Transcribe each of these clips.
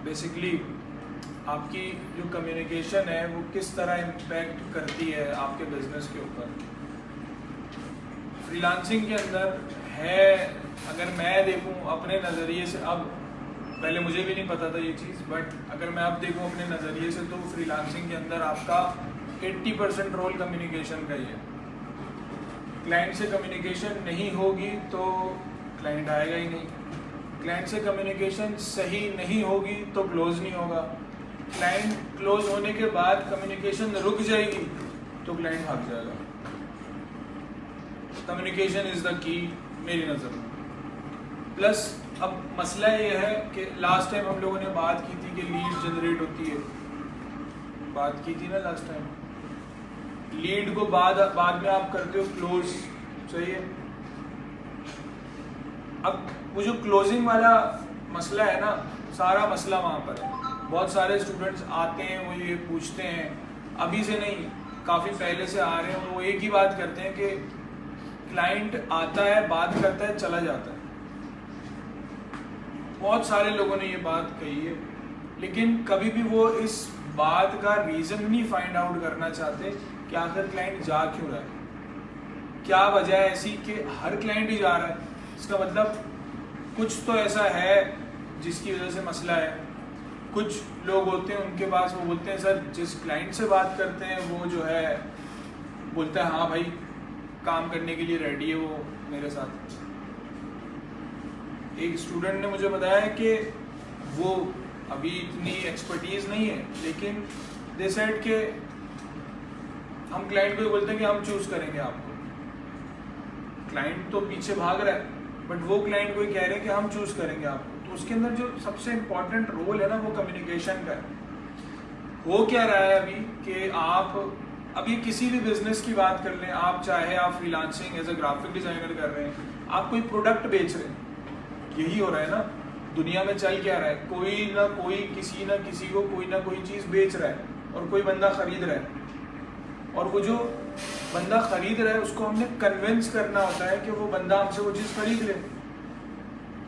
Basically आपकी जो communication है वो किस तरह इम्पैक्ट करती है आपके बिजनेस के ऊपर। फ्रीलांसिंग के अंदर है, अगर मैं देखूं अपने नज़रिए से, अब पहले मुझे भी नहीं पता था ये चीज़, बट अगर मैं अब देखूं अपने नज़रिए से तो फ्रीलांसिंग के अंदर आपका 80% रोल कम्युनिकेशन का ही है। क्लाइंट से कम्युनिकेशन नहीं होगी तो क्लाइंट आएगा ही नहीं, क्लाइंट से कम्युनिकेशन सही नहीं होगी तो क्लोज नहीं होगा, क्लाइंट क्लोज होने के बाद कम्युनिकेशन रुक जाएगी तो क्लाइंट भाग जाएगा। कम्युनिकेशन इज़ द की मेरी नज़र में। प्लस अब मसला ये है कि लास्ट टाइम हम लोगों ने बात की थी कि लीड जनरेट होती है, बात की थी ना लास्ट टाइम। लीड को बाद में आप करते हो क्लोज, सही है। अब वो जो क्लोजिंग वाला मसला है ना, सारा मसला वहाँ पर है। बहुत सारे स्टूडेंट्स आते हैं, वो ये पूछते हैं, अभी से नहीं काफ़ी पहले से आ रहे हैं, वो एक ही बात करते हैं कि क्लाइंट आता है, बात करता है, चला जाता है। बहुत सारे लोगों ने ये बात कही है, लेकिन कभी भी वो इस बात का रीज़न नहीं फाइंड आउट करना चाहते कि आखिर क्लाइंट जा क्यों रहा है, क्या वजह है ऐसी कि हर क्लाइंट ही जा रहा है। इसका मतलब कुछ तो ऐसा है जिसकी वजह से मसला है। कुछ लोग होते हैं उनके पास, वो बोलते हैं सर जिस क्लाइंट से बात करते हैं वो जो है बोलता है हाँ भाई काम करने के लिए रेडी है वो मेरे साथ। एक स्टूडेंट ने मुझे बताया कि वो अभी इतनी एक्सपर्टीज नहीं है, लेकिन दे सेड के हम क्लाइंट को बोलते हैं कि हम चूज करेंगे आपको। क्लाइंट तो पीछे भाग रहा है, बट वो क्लाइंट को ही कह रहे हैं कि हम चूज करेंगे आपको। तो उसके अंदर जो सबसे इम्पोर्टेंट रोल है ना, वो कम्युनिकेशन का है। हो क्या रहा है अभी कि आप अभी किसी भी बिजनेस की बात कर लें, आप चाहे आप freelancing as a graphic designer कर रहे हैं, आप कोई प्रोडक्ट बेच रहे हैं, यही हो रहा है ना। दुनिया में चल क्या रहा है, कोई ना कोई किसी ना किसी को कोई ना कोई चीज़ बेच रहा है और कोई बंदा खरीद रहा है, और वो जो बंदा खरीद रहा है उसको हमने कन्विंस करना होता है कि वो बंदा हमसे वो चीज़ खरीद ले।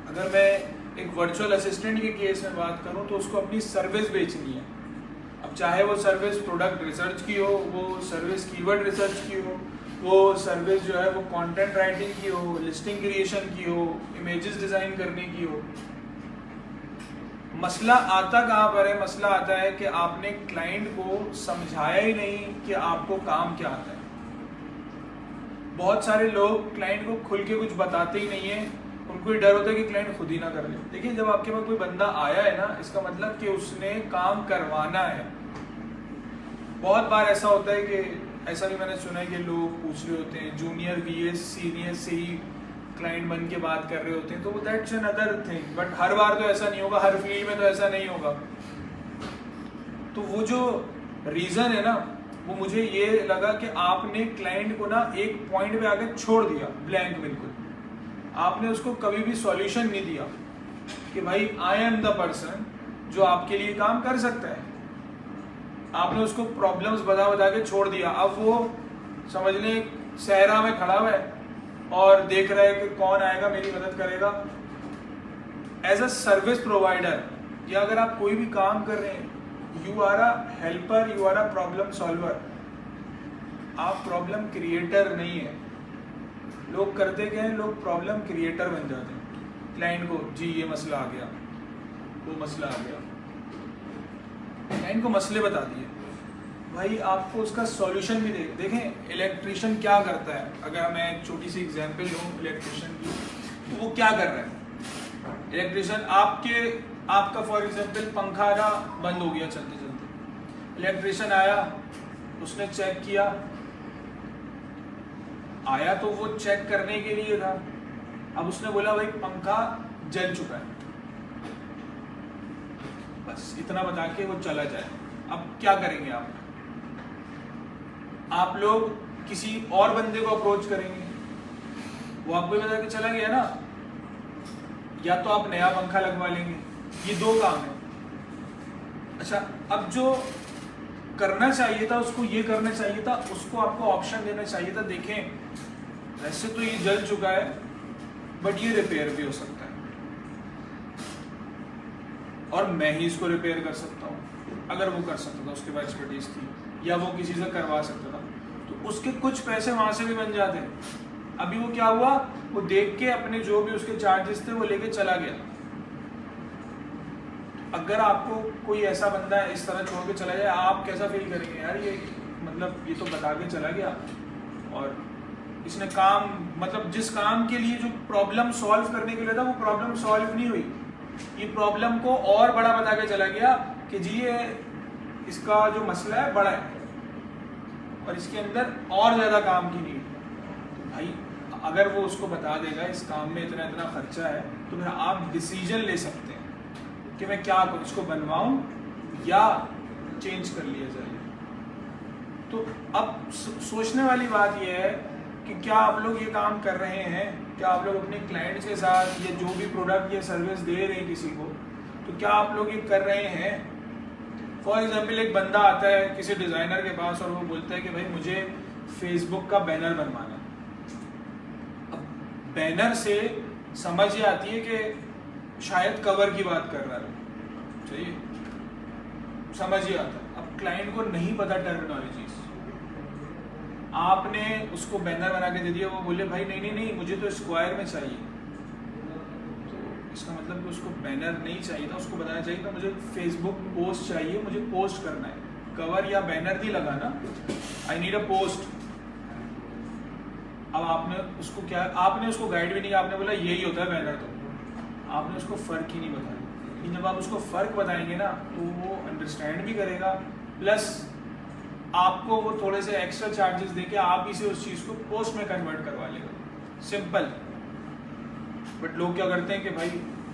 अगर मैं एक वर्चुअल असिस्टेंट के केस में बात करूं तो उसको अपनी सर्विस बेचनी है। अब चाहे वो सर्विस प्रोडक्ट रिसर्च की हो, वो सर्विस कीवर्ड रिसर्च की हो, वो सर्विस जो है वो कंटेंट राइटिंग की हो, लिस्टिंग क्रिएशन की हो, इमेजेस डिज़ाइन करने की हो। मसला आता कहाँ पर है? मसला आता है कि आपने क्लाइंट को समझाया ही नहीं कि आपको काम क्या आता है। बहुत सारे लोग क्लाइंट को खुल के कुछ बताते ही नहीं है, उनको ये डर होता है कि क्लाइंट खुद ही ना कर ले। देखिए जब आपके पास कोई बंदा आया है ना, इसका मतलब कि उसने काम करवाना है। बहुत बार ऐसा होता है कि ऐसा भी मैंने सुना है कि लोग पूछ रहे होते हैं, जूनियर वीएस सीनियर से ही क्लाइंट बन के बात कर रहे होते हैं, तो वो that's an other thing. But हर बार तो ऐसा नहीं होगा, हर फील्ड में तो ऐसा नहीं होगा। तो वो जो रीज़न है ना, वो मुझे ये लगा कि आपने क्लाइंट को ना एक पॉइंट पे आके छोड़ दिया, ब्लैंक बिल्कुल। आपने उसको कभी भी सॉल्यूशन नहीं दिया कि भाई आई एम द पर्सन जो आपके लिए काम कर सकता है। आपने उसको प्रॉब्लम्स बता बता के छोड़ दिया। अब वो समझने सहरा में खड़ा हुआ है और देख रहा है कि कौन आएगा मेरी मदद करेगा। एज अ सर्विस प्रोवाइडर या अगर आप कोई भी काम कर रहे हैं, you are a helper, you are a problem solver. आप प्रॉब्लम क्रिएटर नहीं है। लोग करते क्या है, लोग प्रॉब्लम क्रिएटर बन जाते हैं। क्लाइंट को जी ये मसला आ गया, वो मसला आ गया, क्लाइंट को मसले बता दिए, भाई आपको उसका सॉल्यूशन भी देखें। इलेक्ट्रिशियन क्या करता है, अगर मैं एक छोटी सी एग्जांपल लूँ इलेक्ट्रिशियन की, तो वो क्या कर रहा है। इलेक्ट्रिशियन आपका फॉर एग्जांपल पंखा ना बंद हो गया चलते चलते, इलेक्ट्रिशियन आया, उसने चेक किया, आया तो वो चेक करने के लिए था। अब उसने बोला भाई पंखा जल चुका है, बस इतना बता के वो चला जाए। अब क्या करेंगे आप लोग किसी और बंदे को अप्रोच करेंगे, वो आपको बता के चला गया ना, या तो आप नया पंखा लगवा लेंगे। ये दो काम है। अच्छा, अब जो करना चाहिए था उसको ये करना चाहिए था, उसको आपको ऑप्शन देना चाहिए था, देखें वैसे तो ये जल चुका है बट ये रिपेयर भी हो सकता है। और मैं ही इसको रिपेयर कर सकता हूँ, अगर वो कर सकता था, उसके पास एक्सपर्टीज थी, या वो किसी से करवा सकता था, तो उसके कुछ पैसे वहाँ से भी बन जाते। अभी वो क्या हुआ, वो देख के अपने जो भी उसके चार्जेस थे वो लेके चला गया। अगर आपको कोई ऐसा बंदा इस तरह छोड़ के चला जाए, आप कैसा फील करेंगे, यार ये मतलब ये तो बता के चला गया और इसने काम, मतलब जिस काम के लिए जो प्रॉब्लम सॉल्व करने के लिए था वो प्रॉब्लम सॉल्व नहीं हुई, ये प्रॉब्लम को और बड़ा बता के चला गया कि जी ये इसका जो मसला है बड़ा है और इसके अंदर और ज़्यादा काम की नीड है। तो भाई अगर वो उसको बता देगा इस काम में इतना इतना खर्चा है, तो फिर आप डिसीजन ले सकते हैं कि मैं क्या करूँ, इसको बनवाऊँ या चेंज कर लिया जाए। तो अब सोचने वाली बात यह है कि क्या आप लोग ये काम कर रहे हैं, क्या आप लोग अपने क्लाइंट्स के साथ ये जो भी प्रोडक्ट या सर्विस दे रहे हैं किसी को, तो क्या आप लोग ये कर रहे हैं। फॉर एग्जाम्पल एक बंदा आता है किसी डिज़ाइनर के पास और वो बोलता है कि भाई मुझे फेसबुक का बैनर बनवाना है। अब बैनर से समझ ये आती है कि शायद कवर की बात कर रहा है, सही समझ ही आता है। अब क्लाइंट को नहीं पता टर्मिनोलॉजीज, आपने उसको बैनर बना के दे दिया, वो बोले भाई नहीं नहीं नहीं मुझे तो स्क्वायर में चाहिए, तो इसका मतलब कि उसको बैनर नहीं चाहिए था, उसको बताना चाहिए था मुझे फेसबुक पोस्ट चाहिए, मुझे पोस्ट करना है, कवर या बैनर नहीं लगाना, आई नीड अ पोस्ट। अब आपने उसको क्या, आपने उसको गाइड भी नहीं, आपने बोला यही होता है बैनर, तो आपने उसको फ़र्क ही नहीं बताया। लेकिन जब आप उसको फ़र्क बताएंगे ना तो वो अंडरस्टैंड भी करेगा, प्लस आपको वो थोड़े से एक्स्ट्रा चार्जेस देके आप इसे उस चीज़ को पोस्ट में कन्वर्ट करवा लेगा, सिंपल। बट लोग क्या करते हैं कि भाई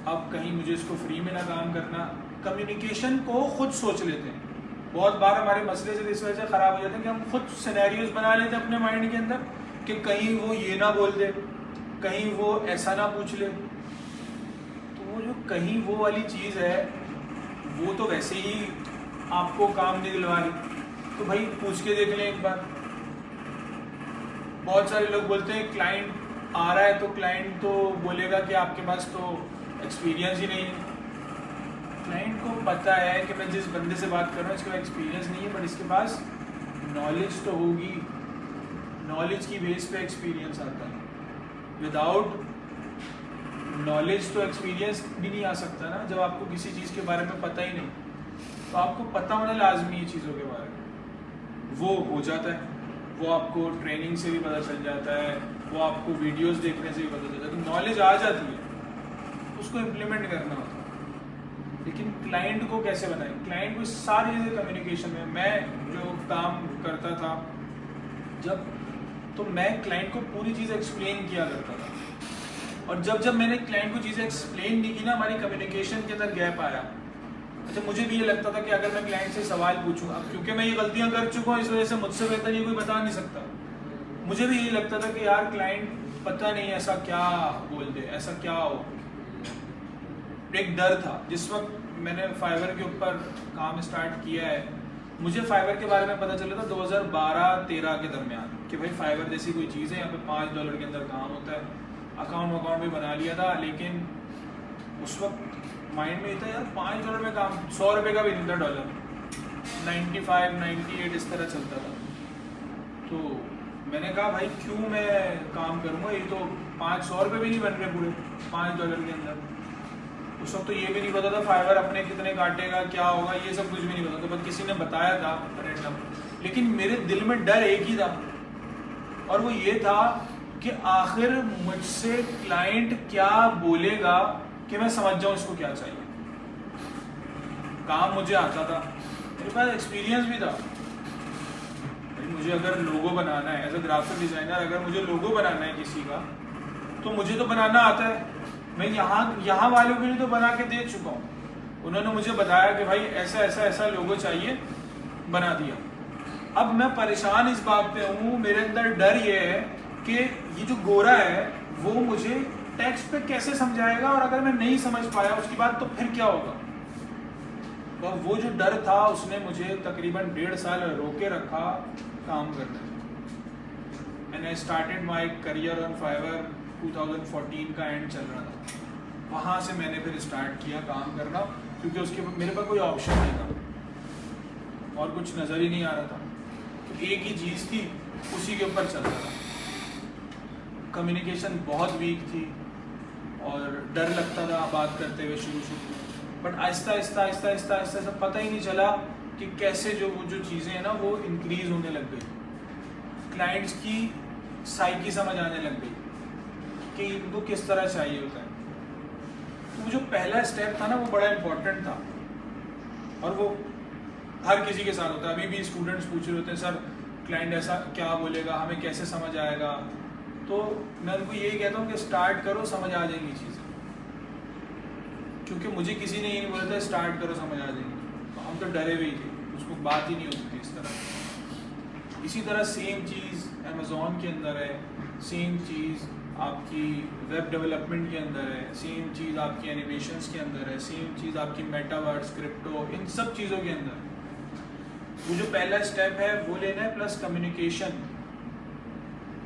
अब कहीं मुझे इसको फ्री में ना काम करना, कम्युनिकेशन को खुद सोच लेते हैं। बहुत बार हमारे मसले से इस वजह से ख़राब हो जाते हैं कि हम खुद सिनेरियोज बना लेते हैं अपने माइंड के अंदर कि कहीं वो ये ना बोल दे, कहीं वो ऐसा ना पूछ ले। तो वो जो कहीं वो वाली चीज़ है वो तो वैसे ही आपको काम नहीं दिलवा रही, तो भाई पूछ के देख लें एक बार। बहुत सारे लोग बोलते हैं क्लाइंट आ रहा है तो क्लाइंट तो बोलेगा कि आपके पास तो एक्सपीरियंस ही नहीं है। क्लाइंट को पता है कि मैं जिस बंदे से बात कर रहा हूँ इसका एक्सपीरियंस नहीं है, बट इसके पास नॉलेज तो होगी, नॉलेज की बेस पे एक्सपीरियंस आता है। विदाउट नॉलेज तो एक्सपीरियंस भी नहीं आ सकता ना। जब आपको किसी चीज़ के बारे में पता ही नहीं तो आपको पता होना लाजमी है चीज़ों के बारे में, वो हो जाता है, वो आपको ट्रेनिंग से भी पता चल जाता है, वो आपको वीडियोस देखने से भी पता चल जाता है, तो नॉलेज आ जाती है, उसको इम्प्लीमेंट करना होता है। लेकिन क्लाइंट को कैसे बनाएं, क्लाइंट को सारी चीज़ें कम्युनिकेशन में, मैं जो काम करता था जब, तो मैं क्लाइंट को पूरी चीज़ एक्सप्लेन किया करता था, और जब जब मैंने क्लाइंट को चीज़ें एक्सप्लेन नहीं की ना, हमारी कम्युनिकेशन के अंदर गैप आया। अच्छा मुझे भी ये लगता था कि अगर मैं क्लाइंट से सवाल पूछूं, अब क्योंकि मैं ये गलतियां कर चुका हूँ इस वजह से मुझसे बेहतर ये कोई बता नहीं सकता, मुझे भी यही लगता था कि यार क्लाइंट पता नहीं ऐसा क्या बोल दे, ऐसा क्या हो। एक डर था। जिस वक्त मैंने फाइवर के ऊपर काम स्टार्ट किया है, मुझे फाइवर के बारे में पता चला था 2012-13 के दरमियान कि भाई फाइवर जैसी कोई चीज़ है, यहाँ पे $5 के अंदर काम होता है। अकाउंट भी बना लिया था, लेकिन उस वक्त माइंड में था यार $5 में काम, $100 का भी नहीं था डॉलर, 95, 98 इस तरह चलता था। तो मैंने कहा भाई क्यों मैं काम करूँगा, ये तो $500 भी नहीं बन रहे पूरे $5 के अंदर। उस वक्त तो ये भी नहीं पता था फाइवर अपने कितने काटेगा, क्या होगा, ये सब कुछ भी नहीं पता था, बस किसी ने बताया था रैंडम। लेकिन मेरे दिल में डर एक ही था, और वो ये था कि आखिर मुझसे क्लाइंट क्या बोलेगा कि मैं समझ जाऊं इसको क्या चाहिए। काम मुझे आता था, मेरे पास एक्सपीरियंस भी था। मुझे अगर लोगो बनाना है एज अ ग्राफिक डिजाइनर, अगर मुझे लोगो बनाना है किसी का, तो मुझे तो बनाना आता है। मैं यहाँ वालों के लिए तो बना के दे चुका हूँ, उन्होंने मुझे बताया कि भाई ऐसा ऐसा ऐसा लोगो चाहिए, बना दिया। अब मैं परेशान इस बात पे हूँ, मेरे अंदर डर ये है कि ये जो गोरा है वो मुझे टेक्स्ट पे कैसे समझाएगा, और अगर मैं नहीं समझ पाया उसकी बात तो फिर क्या होगा। तो वो जो डर था उसने मुझे तकरीबन 1.5 साल रोके रखा काम करने में। And I started my career on Fiverr, 2014 का एंड चल रहा था। वहाँ से मैंने फिर स्टार्ट किया काम करना, क्योंकि उसके मेरे पास कोई ऑप्शन नहीं था और कुछ नज़र ही नहीं आ रहा था। तो एक ही चीज़ थी, उसी के ऊपर चलता था। कम्युनिकेशन बहुत वीक थी और डर लगता था बात करते हुए शुरू में, बट आहिस्ता आहिस्ता आहिस्ता आहिस्ता आहिस्ता सब पता ही नहीं चला कि कैसे वो जो चीज़ें हैं ना वो इंक्रीज होने लग गई। क्लाइंट्स की साइकी समझ आने लग गई कि इनको किस तरह चाहिए होता है। तो वो जो पहला स्टेप था ना वो बड़ा इम्पोर्टेंट था और वो हर किसी के साथ होता है। अभी भी स्टूडेंट्स पूछ रहे होते हैं, सर क्लाइंट ऐसा क्या बोलेगा, हमें कैसे समझ आएगा? तो मैं उनको यही कहता हूँ कि स्टार्ट करो, समझ आ जाएंगी चीज़ें। क्योंकि मुझे किसी ने ये नहीं बोला था स्टार्ट करो समझ आ जाएंगी, तो हम तो डरे हुए ही थे, उसको बात ही नहीं होती थी इस तरह। इसी तरह सेम चीज़ अमेज़ॉन के अंदर है, सेम चीज़ आपकी वेब डेवलपमेंट के अंदर है, सेम चीज़ आपकी एनिमेशंस के अंदर है, सेम चीज़ आपकी मेटावर्स, क्रिप्टो, इन सब चीज़ों के अंदर। वो जो पहला स्टेप है वो लेना है, प्लस कम्युनिकेशन।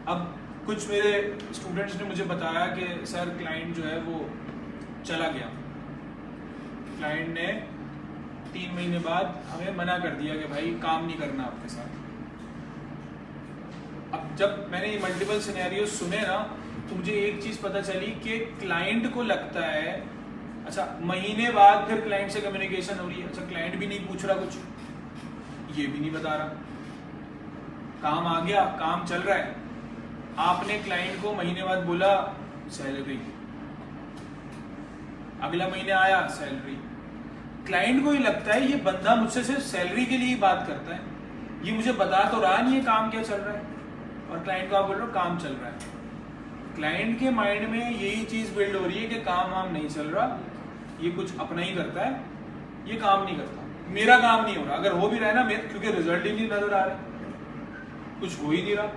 अब कुछ मेरे स्टूडेंट्स ने मुझे बताया कि सर क्लाइंट जो है वो चला गया, क्लाइंट ने 3 महीने बाद हमें मना कर दिया कि भाई काम नहीं करना आपके साथ। अब जब मैंने ये मल्टीपल सिनेरियो सुने ना, तो मुझे एक चीज़ पता चली कि क्लाइंट को लगता है, अच्छा महीने बाद फिर क्लाइंट से कम्युनिकेशन हो रही है, अच्छा क्लाइंट भी नहीं पूछ रहा कुछ, ये भी नहीं बता रहा, काम आ गया, काम चल रहा है, आपने क्लाइंट को महीने बाद बोला सैलरी, अगला महीने आया सैलरी। क्लाइंट को ही लगता है ये बंदा मुझसे सिर्फ सैलरी के लिए ही बात करता है, ये मुझे बता तो रहा नहीं है काम क्या चल रहा है, और क्लाइंट को आप बोल रहे हो काम चल रहा है। क्लाइंट के माइंड में यही चीज बिल्ड हो रही है कि काम वाम नहीं चल रहा, ये कुछ अपना ही करता है, ये काम नहीं करता, मेरा काम नहीं हो रहा। अगर हो भी रहा है ना, क्योंकि रिजल्ट ही नहीं नजर आ रहे, कुछ हो ही नहीं रहा,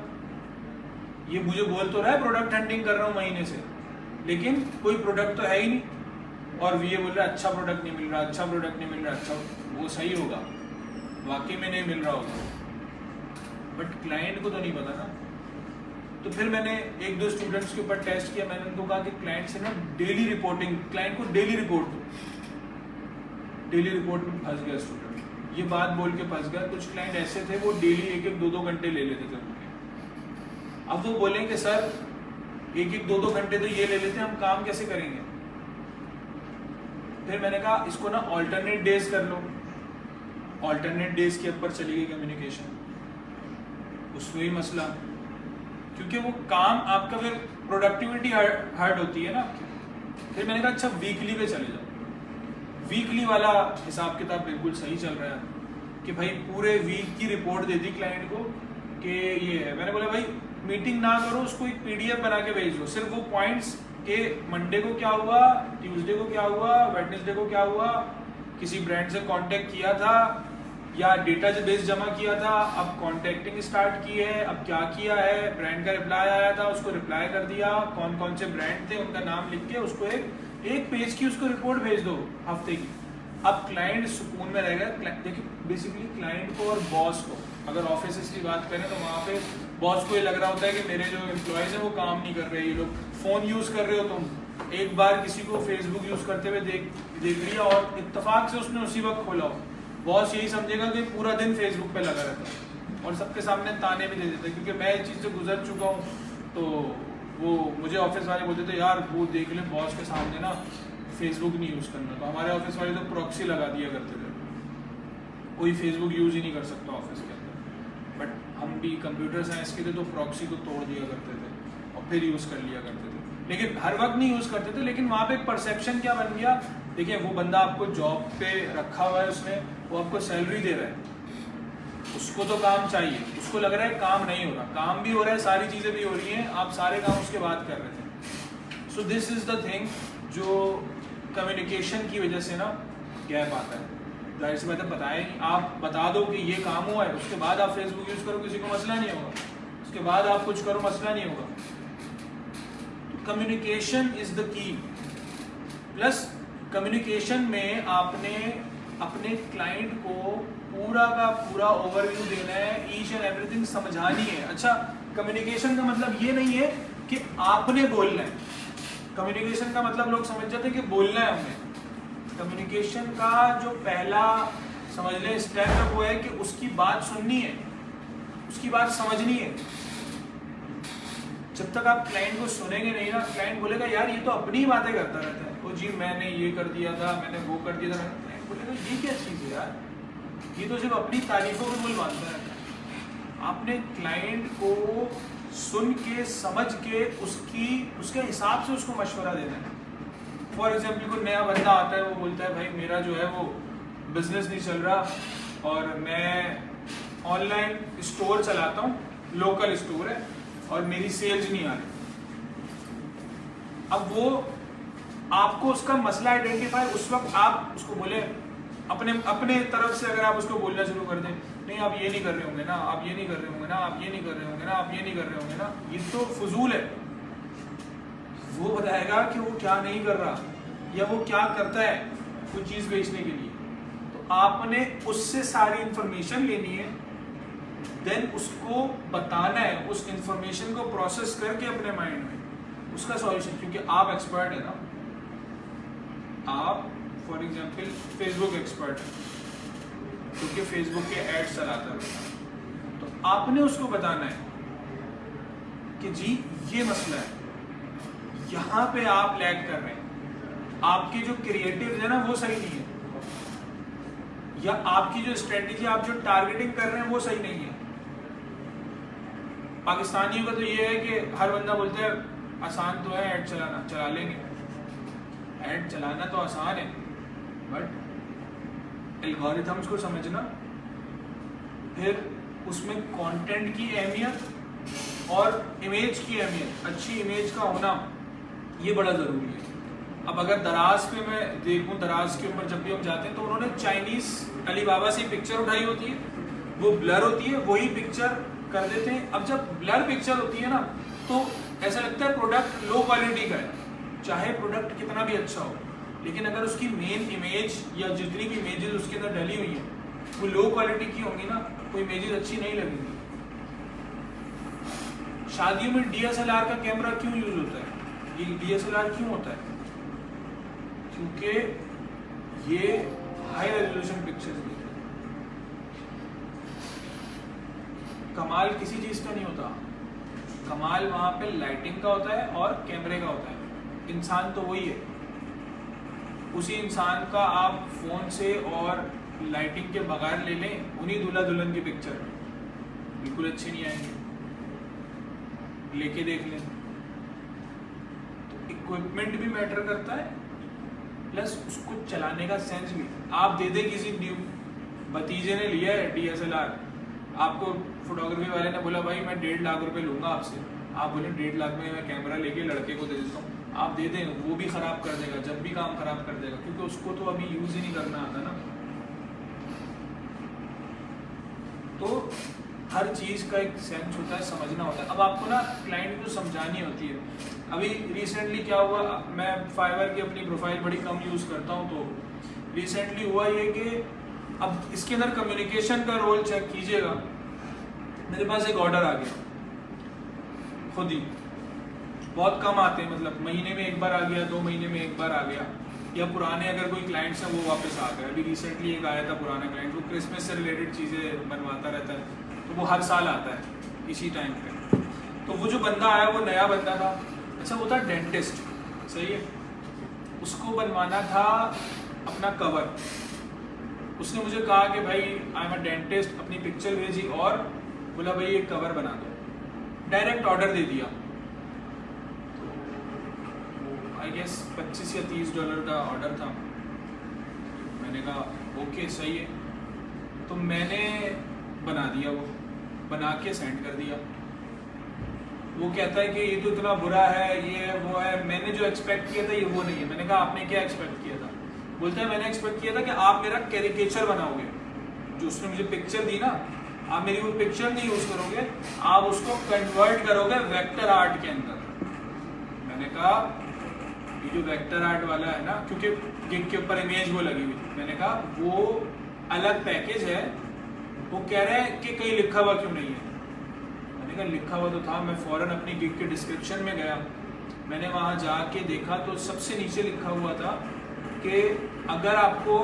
ये मुझे बोल तो रहा है प्रोडक्ट हंटिंग कर रहा हूँ महीने से, लेकिन कोई प्रोडक्ट तो है ही नहीं, और ये बोल रहा है अच्छा प्रोडक्ट नहीं मिल रहा, अच्छा प्रोडक्ट नहीं मिल रहा। अच्छा वो सही होगा, वाकई में नहीं मिल रहा होगा, बट क्लाइंट को तो नहीं पता ना। तो फिर मैंने 1-2 स्टूडेंट्स के ऊपर टेस्ट किया, मैंने उनको कहा कि क्लाइंट से ना डेली रिपोर्टिंग, क्लाइंट को डेली रिपोर्ट दो। डेली रिपोर्ट में फंस गया स्टूडेंट, ये बात बोल के फंस गया। कुछ क्लाइंट ऐसे थे वो डेली 1-2 घंटे ले लेते थे उनके। अब वो बोले कि सर 1-2 घंटे तो ये ले लेते हैं, हम काम कैसे करेंगे? फिर मैंने कहा इसको ना ऑल्टरनेट डेज कर लो। ऑल्टरनेट डेज के ऊपर चली गई कम्युनिकेशन, उसमें ही मसला, क्योंकि वो काम आपका फिर प्रोडक्टिविटी हर्ट होती है ना आपकी। फिर मैंने कहा अच्छा वीकली पे चले जाओ। वीकली वाला हिसाब किताब बिल्कुल सही चल रहा है कि भाई पूरे वीक की रिपोर्ट दे दी क्लाइंट को कि ये है। मैंने बोला भाई मीटिंग ना करो, उसको एक PDF बना के भेज दो, सिर्फ वो पॉइंट्स के मंडे को क्या हुआ, ट्यूसडे को क्या हुआ, वेडनेसडे को क्या हुआ, किसी ब्रांड से कांटेक्ट किया था या डेटा बेस जमा किया था, अब कांटेक्टिंग स्टार्ट की है, अब क्या किया है, ब्रांड का रिप्लाई आया था उसको रिप्लाई कर दिया, कौन कौन से ब्रांड थे उनका नाम लिख के उसको एक पेज की उसको रिपोर्ट भेज दो हफ्ते की। अब क्लाइंट सुकून में रहेगा। देखिए बेसिकली क्लाइंट को और बॉस को, अगर ऑफिस की बात करें तो वहाँ पे बॉस को ये लग रहा होता है कि मेरे जो एम्प्लॉयज हैं वो काम नहीं कर रहे, ये लोग फोन यूज कर रहे हो, तुम एक बार किसी को फेसबुक यूज करते हुए देख लिया और इत्तेफाक से उसने उसी वक्त खोला हो, बॉस यही समझेगा कि पूरा दिन फेसबुक पे लगा रहता है और सबके सामने ताने भी दे देता है। क्योंकि मैं इस चीज़ से गुजर चुका हूँ, तो वो मुझे ऑफिस वाले बोलते थे यार वो देख ले बॉस के सामने ना फेसबुक नहीं यूज़ करना। तो हमारे ऑफिस वाले तो प्रॉक्सी लगा दिया करते थे, कोई फेसबुक यूज़ ही नहीं कर सकता ऑफिस के अंदर। बट हम भी कंप्यूटर साइंस के थे तो प्रॉक्सी को तोड़ दिया करते थे और फिर यूज़ कर लिया करते थे, लेकिन हर वक्त नहीं यूज़ करते थे। लेकिन वहाँ पे एक परसेप्शन क्या बन गया, देखिए वो बंदा आपको जॉब पे रखा हुआ है, उसने वो आपको सैलरी दे रहा है, उसको तो काम चाहिए, उसको लग रहा है काम नहीं हो रहा, काम भी हो रहा है, सारी चीज़ें भी हो रही हैं, आप सारे काम उसके बाद कर रहे थे। So this is the thing जो कम्युनिकेशन की वजह से ना गैप आता है। जाहिर सी बात है बताया नहीं, आप बता दो कि ये काम हुआ है, उसके बाद आप फेसबुक यूज़ करो किसी को मसला नहीं होगा, उसके बाद आप कुछ करो मसला नहीं होगा। Communication is the key. Plus communication में आपने अपने क्लाइंट को पूरा का पूरा ओवरव्यू देना है, ईच एंड एवरीथिंग समझानी है। अच्छा कम्युनिकेशन का मतलब ये नहीं है कि आपने बोलना है, कम्युनिकेशन का मतलब लोग समझ जाते हैं कि बोलना है हमें। कम्युनिकेशन का जो पहला समझ लें स्टेप है वो है कि उसकी बात सुननी है, उसकी बात समझनी है। जब तक आप क्लाइंट को सुनेंगे नहीं ना, क्लाइंट बोलेगा यार ये तो अपनी ही बातें करता रहता है, ओ जी मैंने ये कर दिया था, मैंने वो कर दिया था। क्लाइंट बोलेगा ये क्या चीज़ है यार, ये तो सिर्फ अपनी तारीफों में बोल मानता रहता है। आपने क्लाइंट को सुन के समझ के उसके हिसाब से उसको मशवरा देना है। फॉर एग्जाम्पल कोई नया बंदा आता है, वो बोलता है भाई मेरा जो है वो बिजनेस नहीं चल रहा और मैं ऑनलाइन स्टोर चलाता हूँ, लोकल स्टोर है और मेरी सेल्स नहीं आ रही। अब वो आपको उसका मसला आइडेंटिफाई, उस वक्त आप उसको बोले अपने तरफ से, अगर आप उसको बोलना शुरू कर दें, नहीं आप ये नहीं कर रहे होंगे ना, आप ये नहीं कर रहे होंगे ना, आप ये नहीं कर रहे होंगे ना, आप ये नहीं कर रहे होंगे ना, ये तो फजूल है। वो बताएगा कि वो क्या नहीं कर रहा या वो क्या करता है कोई चीज बेचने के लिए। तो आपने उससे सारी इंफॉर्मेशन लेनी है, देन उसको बताना है, उस इंफॉर्मेशन को प्रोसेस करके अपने माइंड में उसका सॉल्यूशन। क्योंकि आप एक्सपर्ट है ना, आप फॉर एग्जांपल फेसबुक एक्सपर्ट है क्योंकि फेसबुक के एड्स चलाता है, तो आपने उसको बताना है कि जी ये मसला है, यहाँ पे आप लैग कर रहे हैं, आपकी जो क्रिएटिव है ना वो सही नहीं है, या आपकी जो स्ट्रेटेजी, आप जो टारगेटिंग कर रहे हैं वो सही नहीं है। पाकिस्तानियों का तो ये है कि हर बंदा बोलता है आसान तो है ऐड चलाना, चला लेंगे। ऐड चलाना तो आसान है, बट एल्गोरिथम्स को समझना, फिर उसमें कंटेंट की अहमियत और इमेज की अहमियत, अच्छी इमेज का होना ये बड़ा ज़रूरी है। अब अगर दराज पे मैं देखूं, दराज के ऊपर जब भी हम जाते हैं तो उन्होंने चाइनीज़ अलीबाबा से पिक्चर उठाई होती है, वो ब्लर होती है, वही पिक्चर कर देते हैं। अब जब ब्लर पिक्चर होती है ना तो ऐसा लगता है प्रोडक्ट लो क्वालिटी का है, चाहे प्रोडक्ट कितना भी अच्छा हो, लेकिन अगर उसकी मेन इमेज या जितनी भी इमेजेस उसके अंदर डली हुई है वो लो क्वालिटी की होंगी ना, वो इमेजेस अच्छी नहीं लगेंगी। शादियों में DSLR का कैमरा क्यों यूज होता है? ये DSLR क्यों होता है? क्योंकि ये हाई रेजोल्यूशन पिक्चर्स देते हैं। कमाल किसी चीज का नहीं होता, कमाल वहां पे लाइटिंग का होता है और कैमरे का होता है। इंसान तो वही है, उसी इंसान का आप फोन से और लाइटिंग के बगैर ले लें, उन्हीं दूल्हा दुल्हन की पिक्चर बिल्कुल अच्छे नहीं आएंगे, लेके देख लें। तो इक्विपमेंट भी मैटर करता है, प्लस उसको चलाने का सेंस भी। आप दे दें किसी न्यू भतीजे ने लिया है DSLR, आपको फोटोग्राफी वाले ने बोला भाई मैं 1.5 लाख रुपए लूंगा आपसे, आप बोले 1.5 लाख में मैं कैमरा लेके लड़के को दे देता हूँ, आप दे दें, वो भी खराब कर देगा, जब भी काम खराब कर देगा, क्योंकि उसको तो अभी यूज ही नहीं करना आता ना। तो हर चीज का एक सेंस होता है, समझना होता है। अब आपको ना क्लाइंट को समझानी होती है। अभी रिसेंटली क्या हुआ, मैं फाइवर की अपनी प्रोफाइल बड़ी कम यूज करता हूँ, तो रिसेंटली हुआ ये कि अब इसके अंदर कम्युनिकेशन का रोल चेक कीजिएगा। मेरे पास एक ऑर्डर आ गया, खुद ही बहुत कम आते हैं, मतलब महीने में एक बार आ गया, 2 महीने में एक बार आ गया, या पुराने अगर कोई क्लाइंट्स हैं वो वापस आ गए। अभी रिसेंटली एक आया था पुराना क्लाइंट, वो क्रिसमस से रिलेटेड चीज़ें बनवाता रहता है, तो वो हर साल आता है इसी टाइम पे। तो वो जो बंदा आया वो नया बंदा था, अच्छा वो था डेंटिस्ट, सही है, उसको बनवाना था अपना कवर। उसने मुझे कहा कि भाई आई एम अ डेंटिस्ट, अपनी पिक्चर भेजी और बोला भाई एक कवर बना दो, डायरेक्ट ऑर्डर दे दिया। आई गेस $25 या $30 का ऑर्डर था। मैंने कहा ओके सही है, तो मैंने बना दिया, वो बना के सेंड कर दिया। वो कहता है कि ये तो इतना बुरा है, ये वो है, मैंने जो एक्सपेक्ट किया था ये वो नहीं है। मैंने कहा आपने क्या एक्सपेक्ट किया था? बोलता है मैंने एक्सपेक्ट किया था कि आप मेरा कैरिकेचर बनाओगे, जो उसने मुझे पिक्चर दी ना, आप मेरी वो पिक्चर नहीं यूज करोगे, आप उसको कन्वर्ट करोगे वेक्टर आर्ट के अंदर। मैंने कहा ये जो वेक्टर आर्ट वाला है ना, क्योंकि गिग के ऊपर इमेज वो लगी हुई थी, मैंने कहा वो अलग पैकेज है। वो कह रहे हैं कि कहीं लिखा हुआ क्यों नहीं है? मैंने कहा लिखा हुआ तो था। मैं फौरन अपनी गिग के डिस्क्रिप्शन में गया, मैंने वहाँ जाके देखा तो सबसे नीचे लिखा हुआ था कि अगर आपको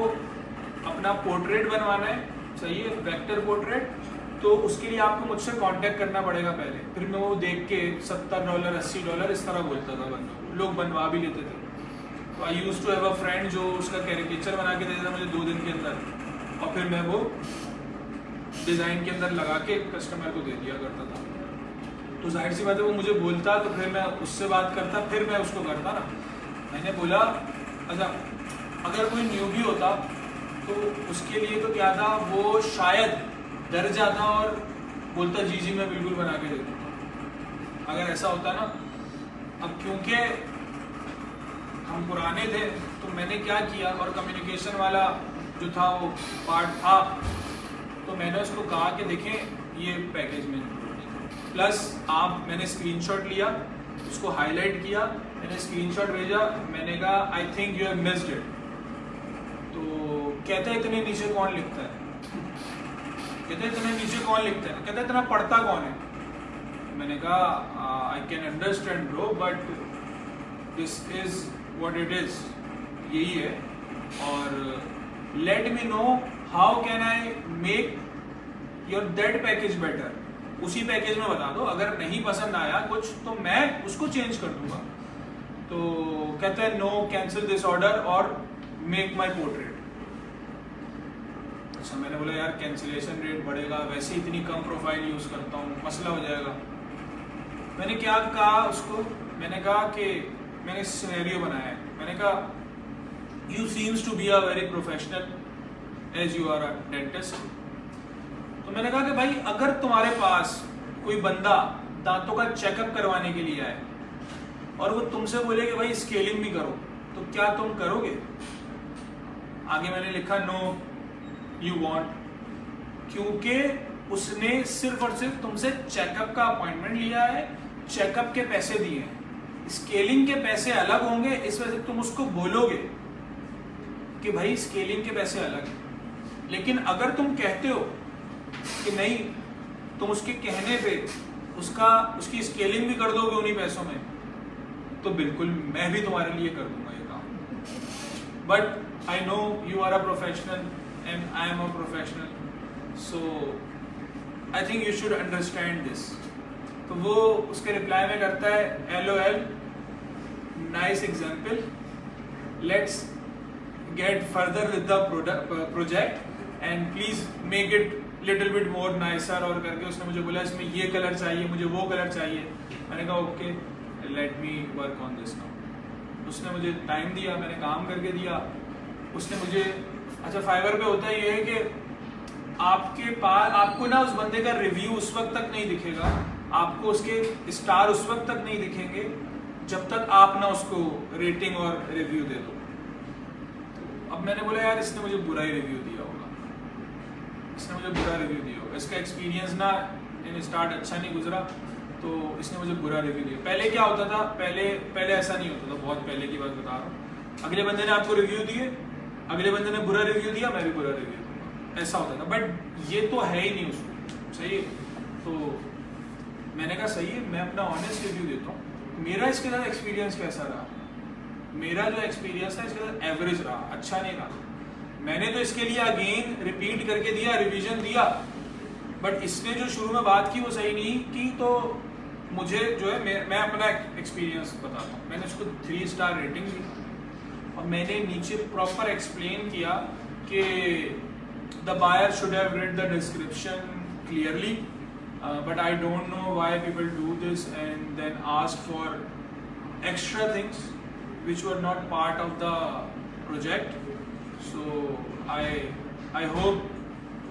अपना पोर्ट्रेट बनवाना है, सही है, वेक्टर पोर्ट्रेट, तो उसके लिए आपको मुझसे कांटेक्ट करना पड़ेगा पहले। फिर मैं वो देख के $70 $80 इस तरह बोलता था बंदों को, लोग बनवा भी लेते थे। तो I use to have a friend जो उसका कैरिकेचर बना के देता था मुझे 2 दिन के अंदर, और फिर मैं वो डिज़ाइन के अंदर लगा के कस्टमर को दे दिया करता था। तो जाहिर सी बात है वो मुझे बोलता तो फिर मैं उससे बात करता, फिर मैं उसको करता ना। मैंने बोला अच्छा अगर कोई न्यूबी होता तो उसके लिए तो क्या था, वो शायद डर जाता और बोलता जी जी मैं बिल्कुल बना के दे दूँगा, अगर ऐसा होता ना। अब क्योंकि हम पुराने थे तो मैंने क्या किया, और कम्युनिकेशन वाला जो था वो पार्ट था, तो मैंने उसको कहा कि देखें ये पैकेज में प्लस आप, मैंने स्क्रीनशॉट लिया, उसको हाईलाइट किया, मैंने स्क्रीनशॉट भेजा, मैंने कहा आई think you have missed it. तो कहते हैं इतने नीचे कौन लिखता है, कहते हैं इतने नीचे कौन लिखता है, कहते हैं इतना पढ़ता कौन है। मैंने कहा I can understand bro but this is what it is, यही है, और let me know how can I make your that package better. उसी पैकेज में बता दो, अगर नहीं पसंद आया कुछ तो मैं उसको चेंज कर दूंगा। तो कहते हैं नो, कैंसिल दिस ऑर्डर और मेक माई पोर्ट्रेट। अच्छा मैंने बोला यार कैंसिलेशन रेट बढ़ेगा, वैसे इतनी कम प्रोफाइल यूज करता हूँ, मसला हो जाएगा। मैंने क्या कहा उसको, मैंने कहा कि मैंने सिनेरियो बनाया है, मैंने कहा you seems to be a very professional as you are a dentist. तो मैंने कहा कि भाई अगर तुम्हारे पास कोई बंदा दांतों का चेकअप करवाने के लिए आए और वो तुमसे बोले कि भाई स्केलिंग भी करो, तो क्या तुम करोगे? आगे मैंने लिखा नो यू वांट, क्योंकि उसने सिर्फ और सिर्फ तुमसे चेकअप का अपॉइंटमेंट लिया है, चेकअप के पैसे दिए हैं, स्केलिंग के पैसे अलग होंगे, इस वजह से तुम उसको बोलोगे कि भाई स्केलिंग के पैसे अलग हैं। लेकिन अगर तुम कहते हो कि नहीं, तुम उसके कहने पे उसकी स्केलिंग भी कर दोगे उन्हीं पैसों में, तो बिल्कुल मैं भी तुम्हारे लिए कर दूंगा ये काम। But I know you are a professional and I am a professional, so I think you should understand this. तो वो उसके रिप्लाई में करता है LOL, nice example, let's get further with the project and please make it little bit more nicer, और करके उसने मुझे बोला इसमें ये कलर चाहिए, मुझे वो कलर चाहिए। मैंने कहा okay let me work on this now. उसने मुझे टाइम दिया, मैंने काम करके दिया। उसने मुझे, अच्छा फाइवर पे होता ये है कि आपके पास, आपको ना उस बंदे का रिव्यू उस वक्त तक नहीं दिखेगा, आपको उसके स्टार उस वक्त तक नहीं दिखेंगे जब तक आप ना उसको रेटिंग और रिव्यू दे दो। अब मैंने बोला यार इसने मुझे बुरा ही रिव्यू दिया होगा, इसने मुझे बुरा रिव्यू दिया होगा, इसका एक्सपीरियंस ना इन स्टार्ट अच्छा नहीं गुजरा, तो इसने मुझे बुरा रिव्यू दिया। पहले क्या होता था, पहले ऐसा नहीं होता था, बहुत पहले की बात बता रहा हूँ। अगले बंदे ने आपको रिव्यू दिए, अगले बंदे ने बुरा रिव्यू दिया, मैं भी बुरा रिव्यू दूंगा, ऐसा होता था। बट ये तो है ही नहीं उसको, सही है। तो मैंने कहा सही है, मैं अपना ऑनेस्ट रिव्यू देता हूँ। मेरा इसके साथ एक्सपीरियंस कैसा रहा, मेरा जो एक्सपीरियंस है इसके साथ एवरेज रहा, अच्छा नहीं रहा। मैंने तो इसके लिए अगेन रिपीट करके दिया, रिवीजन दिया, बट इसने जो शुरू में बात की वो सही नहीं की। तो मुझे जो है, मैं अपना एक्सपीरियंस बताता हूँ। मैंने उसको 3 स्टार रेटिंग दी और मैंने नीचे प्रॉपर एक्सप्लेन किया कि the buyer should have read the description clearly, but I don't know why people do this and then ask for extra things which were not part of the project. So I hope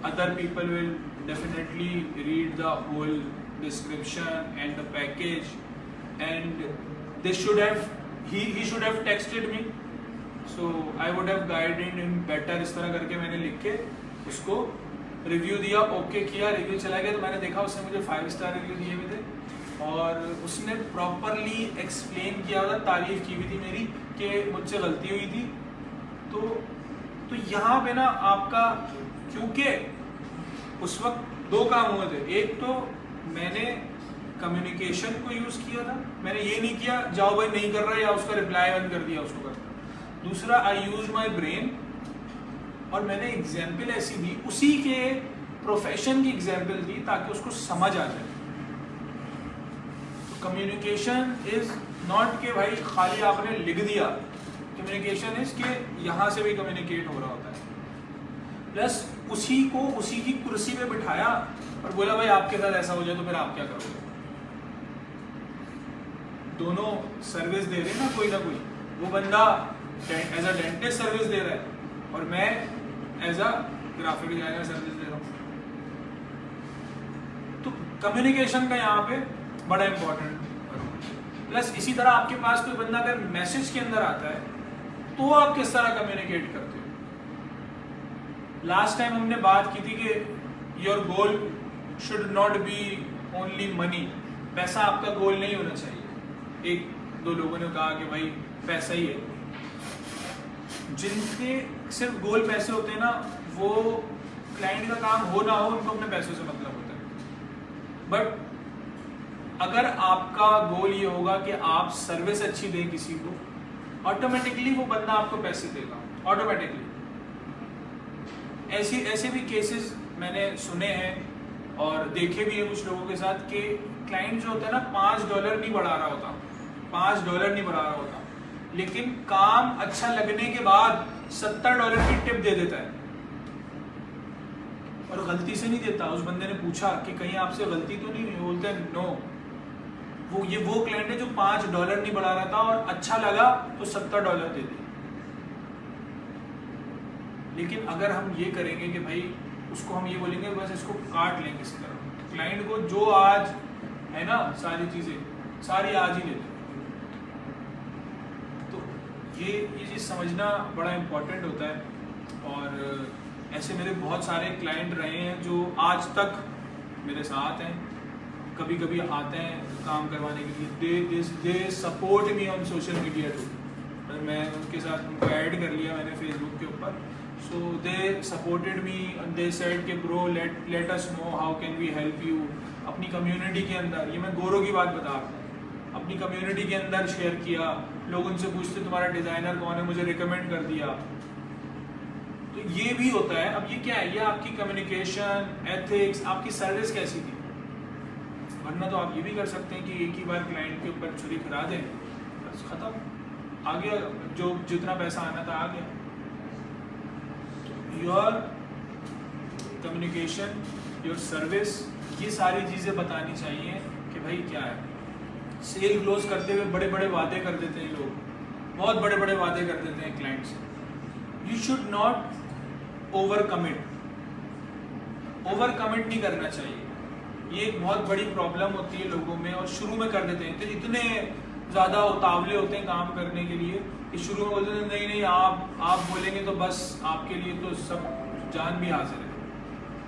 other people will definitely read the whole description and the package, and they should have he should have texted me, so I would have guided him better। इस तरह करके मैंने लिख के उसको review दिया, okay किया, review चला गया। तो मैंने देखा उसने मुझे 5 स्टार रिव्यू दिए हुए थे और उसने प्रॉपरली एक्सप्लेन किया था, तारीफ की हुई थी मेरी कि मुझसे गलती हुई थी। तो यहाँ पे ना आपका, क्योंकि उस वक्त 2 काम हुए थे। एक तो मैंने कम्युनिकेशन को यूज किया था। मैंने ये नहीं किया जाओ भाई नहीं कर रहा या उसका रिप्लाई बंद कर दिया उसको करता। दूसरा, आई यूज माई ब्रेन और मैंने एग्जाम्पल ऐसी दी, उसी के प्रोफेशन की एग्जाम्पल दी ताकि उसको समझ आ जाए। कम्युनिकेशन इज नॉट कि भाई खाली आपने लिख दिया, कम्युनिकेशन इज कि यहाँ से भी कम्युनिकेट हो रहा होता है। प्लस उसी को उसी की कुर्सी पे बिठाया और बोला भाई आपके साथ ऐसा हो जाए तो फिर आप क्या करोगे। दोनों सर्विस दे रहे हैं ना कोई, वो बंदा एज अ डेंटिस्ट सर्विस दे रहा है और मैं as a graphic designer service दे रहा हूँ। तो कम्युनिकेशन का यहाँ पे बड़ा इंपॉर्टेंट। प्लस इसी तरह आपके पास कोई बंदा अगर मैसेज के अंदर आता है तो आप किस तरह कम्युनिकेट करते हो। लास्ट टाइम हमने बात की थी कि your goal should not be only money, पैसा आपका गोल नहीं होना चाहिए। एक दो लोगों ने कहा कि भाई पैसा ही है, जिनके सिर्फ गोल पैसे होते हैं ना, वो क्लाइंट का काम हो ना हो उनको अपने पैसों से मतलब होता है। बट अगर आपका गोल ये होगा कि आप सर्विस अच्छी दें किसी को, ऑटोमेटिकली वो बंदा आपको पैसे देगा ऑटोमेटिकली। ऐसे भी केसेस मैंने सुने हैं और देखे भी हैं कुछ लोगों के साथ कि क्लाइंट जो होता है ना $5 नहीं बढ़ा रहा होता, $5 नहीं बढ़ा रहा होता, लेकिन काम अच्छा लगने के बाद $70 की टिप दे देता है और गलती से नहीं देता। उस बंदे ने पूछा कि कहीं आपसे गलती तो नहीं हुई, बोलते हैं नो। वो क्लाइंट है जो $5 नहीं बढ़ा रहा था और अच्छा लगा तो $70 दे दिए। लेकिन अगर हम ये करेंगे कि भाई उसको हम ये बोलेंगे बस इसको काट लें किसी तरह, तो क्लाइंट को जो आज है ना सारी चीजें सारी आज ही लेते। तो ये चीज समझना बड़ा इम्पोर्टेंट होता है। और ऐसे मेरे बहुत सारे क्लाइंट रहे हैं जो आज तक मेरे साथ हैं, कभी कभी आते हैं काम करवाने के लिए। They support me on social media too. मैं उनके साथ उनको ऐड कर लिया मैंने फेसबुक के ऊपर। So they supported me, they said कि bro let us know how can we help you. अपनी कम्युनिटी के अंदर, ये मैं गोरों की बात बता रहा हूँ, अपनी कम्युनिटी के अंदर शेयर किया। लोग उनसे पूछते तुम्हारा डिज़ाइनर कौन है, मुझे रिकमेंड कर दिया। तो ये भी होता है। अब ये क्या है, ये आपकी कम्युनिकेशन एथिक्स, आपकी सर्विस कैसी थी। वरना तो आप ये भी कर सकते हैं कि एक ही बार क्लाइंट के ऊपर छुरी फिरा दें, बस खत्म, आ गया जो जितना पैसा आना था आ गया। योर कम्युनिकेशन, योर सर्विस, ये सारी चीज़ें बतानी चाहिए कि भाई क्या है। सेल क्लोज करते हुए बड़े बड़े वादे कर देते हैं लोग, बहुत बड़े बड़े वादे कर देते हैं क्लाइंट से। You should not over commit नहीं करना चाहिए। ये एक बहुत बड़ी प्रॉब्लम होती है लोगों में, और शुरू में कर देते हैं तो इतने ज़्यादा उतावले होते हैं काम करने के लिए कि शुरू में बोलते हैं नहीं नहीं आप बोलेंगे तो बस आपके लिए तो सब जान भी हाजिर है।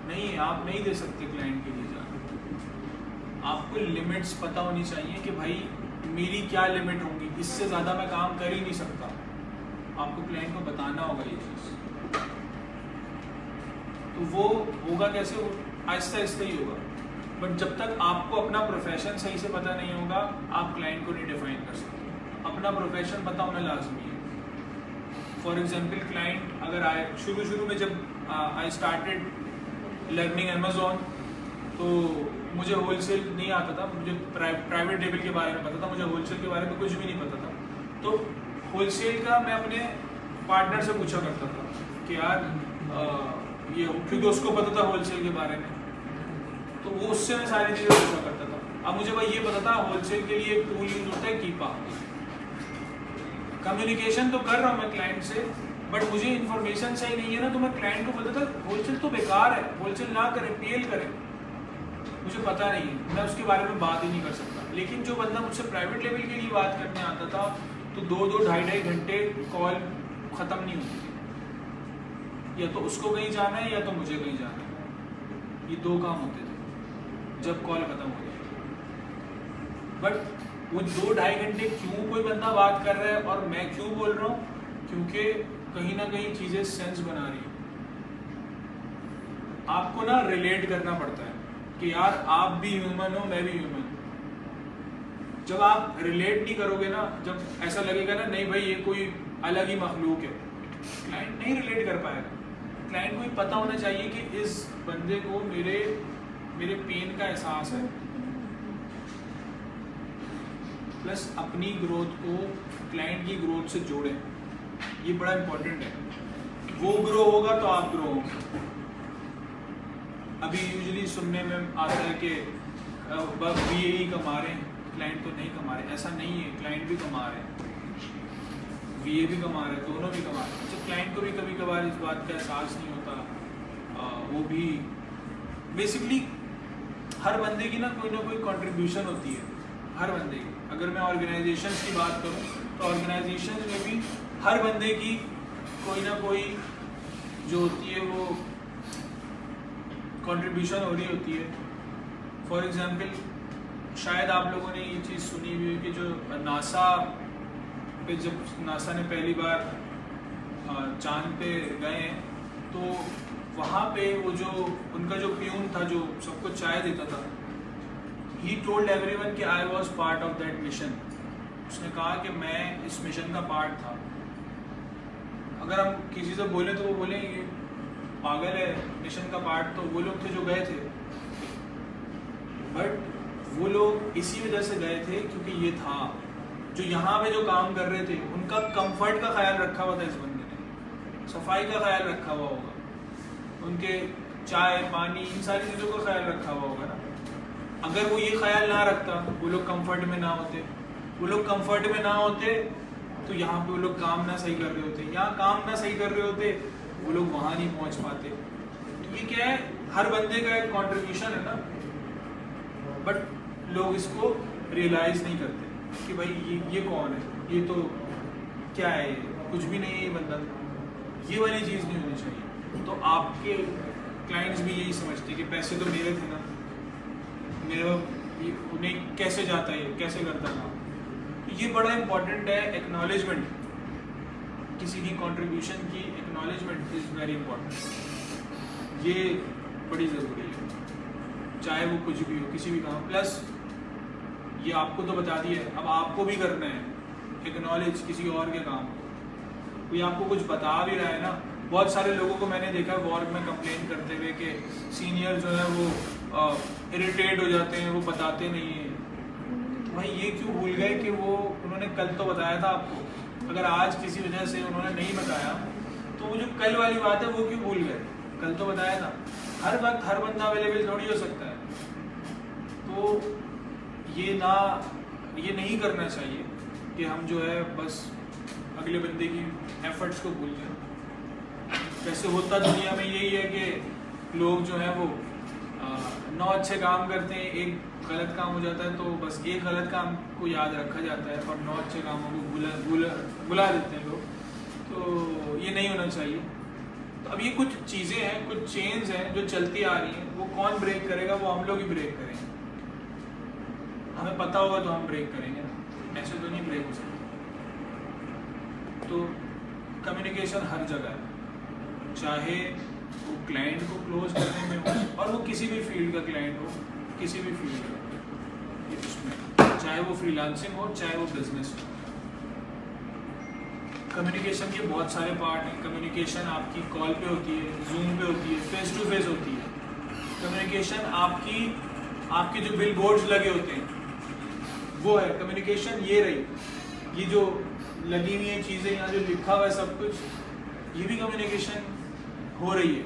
नहीं, आप नहीं दे सकते क्लाइंट के लिए जान। आपको लिमिट्स पता होनी चाहिए कि भाई मेरी क्या लिमिट होगी, इससे ज़्यादा मैं काम कर ही नहीं सकता। आपको क्लाइंट को बताना होगा ये चीज़। तो वो होगा कैसे, आहिस्ता आहिस्ता ही होगा। बट जब तक आपको अपना प्रोफेशन सही से पता नहीं होगा, आप क्लाइंट को नहीं डिफाइन कर सकते। अपना प्रोफेशन पता होना लाजमी है। फॉर एग्जाम्पल, क्लाइंट अगर आए शुरू में जब आई स्टार्टेड लर्निंग अमेज़ॉन, तो मुझे होलसेल नहीं आता था, मुझे प्राइवेट लेबल के बारे में पता था, मुझे होलसेल के बारे में कुछ भी नहीं पता था। तो होलसेल का मैं अपने पार्टनर से पूछा करता था कि यार ये, क्योंकि उसको पता था होलसेल के बारे में, तो वो उससे मैं सारी चीज़ें पूछा करता था। अब मुझे भाई ये पता था होलसेल के लिए एक टूल यूज होता है कीपा। कम्युनिकेशन तो कर रहा हूँ मैं क्लाइंट से, बट मुझे इन्फॉर्मेशन सही नहीं है ना, तो मैं क्लाइंट को पता था होलसेल तो बेकार है, होलसेल ना करें, पीएल करें। मुझे पता नहीं है, मैं उसके बारे में बात ही नहीं कर सकता। लेकिन जो बंदा मुझसे प्राइवेट लेवल के लिए बात करने आता था, तो 2-2, 2.5 घंटे कॉल ख़त्म नहीं होती थी। या तो उसको कहीं जाना है या तो मुझे कहीं जाना है, ये 2 काम होते थे जब कॉल खत्म हो जाए। बट वो 2-2.5 घंटे क्यों कोई बंदा बात कर रहा है और मैं क्यों बोल रहा हूँ, क्योंकि कहीं ना कहीं चीज़ें सेंस बना रही है। आपको ना रिलेट करना पड़ता है कि यार आप भी ह्यूमन हो, मैं भी ह्यूमन। जब आप रिलेट नहीं करोगे ना, जब ऐसा लगेगा ना नहीं भाई ये कोई अलग ही मखलूक है, क्लाइंट नहीं रिलेट कर पाएगा। क्लाइंट को पता होना चाहिए कि इस बंदे को मेरे पेन का एहसास है, प्लस अपनी ग्रोथ को क्लाइंट की ग्रोथ से जोड़ें, ये बड़ा इंपॉर्टेंट है। वो ग्रो होगा तो आप ग्रो होंगे। अभी यूजुअली सुनने में आता है कि बस VA ही कमा रहे हैं, क्लाइंट तो नहीं कमा रहे। ऐसा नहीं है, क्लाइंट भी कमा रहे हैं, VA भी कमा रहे हैं, दोनों भी कमा रहे हैं। तो क्लाइंट को भी कभी कभार इस बात का एहसास नहीं होता। वो भी बेसिकली हर बंदे की ना कोई कंट्रीब्यूशन होती है, हर बंदे की। अगर मैं ऑर्गेनाइजेशन की बात करूं तो ऑर्गेनाइजेशन में भी हर बंदे की कोई ना कोई जो होती है वो कंट्रीब्यूशन हो रही होती है। फॉर एग्जांपल शायद आप लोगों ने ये चीज़ सुनी हुई है कि जो नासा पे, जब नासा ने पहली बार चांद पे गए तो वहाँ पे वो जो उनका जो प्यून था जो सबको चाय देता था, ही टोल्ड एवरीवन कि I was part of that mission. उसने कहा कि मैं इस मिशन का पार्ट था। अगर हम किसी से बोले तो वो बोले ये पागल है, मिशन का पार्ट तो वो लोग थे जो गए थे। बट वो लोग इसी वजह से गए थे क्योंकि ये था जो यहाँ पे जो काम कर रहे थे उनका कंफर्ट का ख्याल रखा हुआ था इस बंदे ने, सफाई का ख्याल रखा हुआ होगा, उनके चाय पानी इन सारी चीज़ों का ख्याल रखा हुआ होगा ना। अगर वो ये ख्याल ना रखता, वो लोग कंफर्ट में ना होते, वो लोग कंफर्ट में ना होते तो यहाँ पे वो लोग काम ना सही कर रहे होते, यहाँ काम ना सही कर रहे होते वो लोग वहाँ नहीं पहुँच पाते। तो ये क्या है, हर बंदे का एक कॉन्ट्रीब्यूशन है ना, बट लोग इसको रियलाइज नहीं करते कि भाई ये कौन है, ये तो क्या है, कुछ भी नहीं है ये बंदा। ये वाली चीज़ नहीं होनी चाहिए। तो आपके क्लाइंट्स भी यही समझते कि पैसे तो मेरे थे ना, मेरा उन्हें कैसे जाता है, कैसे करता था। तो ये बड़ा इंपॉर्टेंट है, एक्नॉलेजमेंट, किसी की कंट्रीब्यूशन की एक्नॉलेजमेंट इज़ वेरी इंपॉर्टेंट। ये बड़ी ज़रूरी है, चाहे वो कुछ भी हो, किसी भी काम। प्लस ये आपको तो बता दिया है, अब आपको भी करना है एक्नॉलेज किसी और के काम को। कोई आपको कुछ बता भी रहा है ना, बहुत सारे लोगों को मैंने देखा वर्क में कंप्लेन करते हुए कि सीनियर जो है वो इरिटेट हो जाते हैं, वो बताते नहीं है। भाई ये क्यों भूल गए कि वो उन्होंने कल तो बताया था आपको। अगर आज किसी वजह से उन्होंने नहीं बताया तो वो जो कल वाली बात है वो क्यों भूल गए, कल तो बताया था। हर वक्त हर बंदा अवेलेबल थोड़ी हो सकता है। तो ये नहीं करना चाहिए कि हम जो है बस अगले बंदे की एफर्ट्स को भूल जाए। वैसे होता दुनिया में यही है कि लोग जो है वो 9 अच्छे काम करते हैं, एक गलत काम हो जाता है तो बस एक गलत काम को याद रखा जाता है और 9 अच्छे कामों को बुला देते हैं लोग। तो ये नहीं होना चाहिए। तो अब ये कुछ चीज़ें हैं, कुछ चेन्स हैं जो चलती आ रही हैं, वो कौन ब्रेक करेगा? वो हम लोग ही ब्रेक करेंगे। हमें पता होगा तो हम ब्रेक करेंगे ना, ऐसे तो नहीं ब्रेक हो सकते। तो कम्युनिकेशन हर जगह है, चाहे वो क्लाइंट को क्लोज करने में हो और वो किसी भी फील्ड का क्लाइंट हो, किसी भी फील्ड का, उसमें चाहे वो फ्रीलांसिंग हो चाहे वो बिजनेस हो। कम्युनिकेशन के बहुत सारे पार्ट हैं। कम्युनिकेशन आपकी कॉल पे होती है, जूम पे होती है, फेस टू फेस होती है। कम्युनिकेशन आपके जो बिल बोर्ड्स लगे होते हैं वो है कम्युनिकेशन। ये रही, ये जो लगी हुई है चीज़ें, यहाँ जो लिखा हुआ है सब कुछ, ये भी कम्युनिकेशन हो रही है।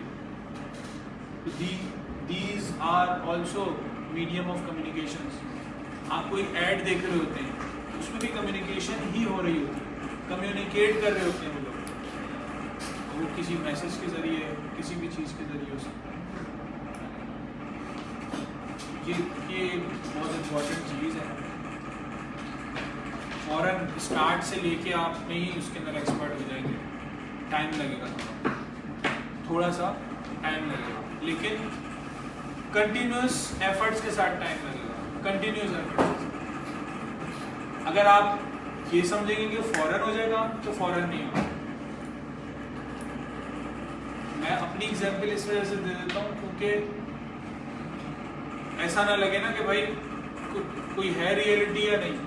These are also medium of communication. आप कोई ऐड देख रहे होते हैं, उसमें भी कम्युनिकेशन ही हो रही होती है, कम्युनिकेट कर रहे होते हैं वो लोग। वो किसी मैसेज के जरिए, किसी भी चीज़ के जरिए हो सकता है। ये बहुत इम्पोर्टेंट चीज़ है। फौरन स्टार्ट से लेके आप नहीं उसके अंदर एक्सपर्ट हो जाएंगे, टाइम लगेगा, थोड़ा सा टाइम लगेगा, लेकिन कंटिन्यूस एफर्ट्स के साथ टाइम लगेगा, कंटिन्यूस एफर्ट्स। अगर आप ये समझेंगे कि फौरन हो जाएगा तो फौरन नहीं होगा। मैं अपनी एग्जांपल इस वजह से दे देता हूँ क्योंकि ऐसा ना लगे ना कि भाई कोई है रियलिटी या नहीं,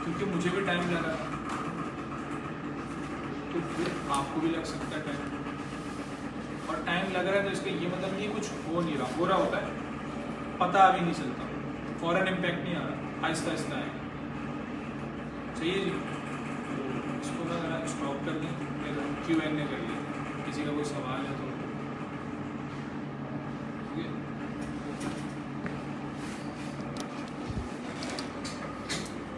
क्योंकि मुझे भी टाइम लगा, तो फिर आपको भी लग सकता है टाइम, और टाइम लग रहा है तो इसका ये मतलब नहीं कुछ हो नहीं रहा, हो रहा होता है, पता अभी नहीं चलता, फौरन इम्पैक्ट नहीं आ रहा, आहिस्ता आहिस्ता आएगा। चाहिए जी, तो इसको मैं स्टॉप कर दें, फिर Q&A कर लें, किसी का कोई सवाल है तो